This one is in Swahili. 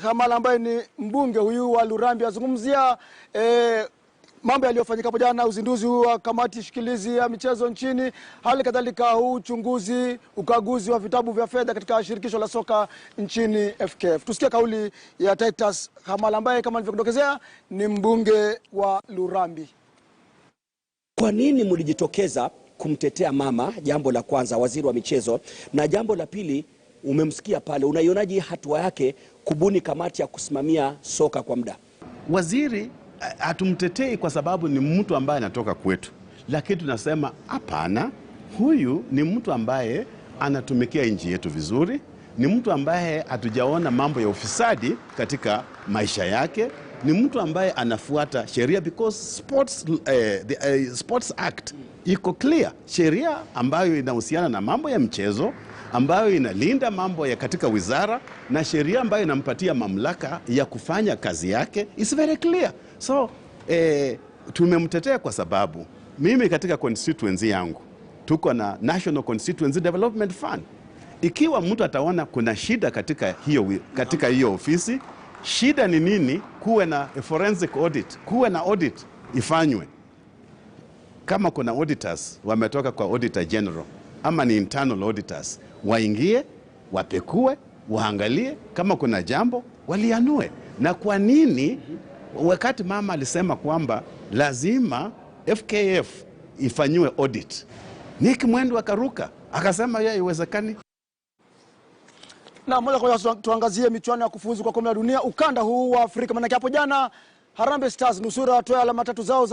Hamala ambaye ni mbunge huyu wa Lurambi azungumzia mambo yaliyofanyika hapo jana, uzinduzi wa kamati shikilizi ya michezo nchini, hali kadhalika huu uchunguzi, ukaguzi wa vitabu vya fedha katika shirikisho la soka nchini FKF. Tusikie kauli ya Titus Hamala ambaye kama nilivyokudokezea ni mbunge wa Lurambi. Kwa nini mlijitokeza kumtetea mama? Jambo la kwanza, waziri wa michezo, na jambo la pili, umemsikia pale, unaionaje hatua yake kubuni kamati ya kusimamia soka kwa muda? Waziri hatumtetei kwa sababu ni mtu ambaye anatoka kwetu, lakini tunasema hapana, huyu ni mtu ambaye anatumikia nchi yetu vizuri, ni mtu ambaye hatujaona mambo ya ufisadi katika maisha yake, ni mtu ambaye anafuata sheria, because Sports Act iko clear, sheria ambayo inahusiana na mambo ya mchezo, ambayo inalinda mambo ya katika wizara, na sheria ambayo inampatia mamlaka ya kufanya kazi yake is very clear. So tumemtetea kwa sababu mimi katika constituency yangu tuko na National Constituency Development Fund. Ikiwa mtu ataona kuna shida katika hiyo ofisi, shida ni nini? Kuwe na forensic audit, kuwe na audit ifanywe. Kama kuna auditors wametoka kwa Auditor General ama ni internal auditors, waingie, wapekue, waangalie kama kuna jambo walianue. Na kwa nini wakati mama alisema kwamba lazima FKF ifanywe audit, Nick Mwendwa akaruka akasema yeye haiwezekani? Na moja kwa moja tuangazie michuano ya kufuzu kwa kombe la dunia ukanda huu wa Afrika. Maana hapo jana Harambee Stars nusura watoe alama 3 zao za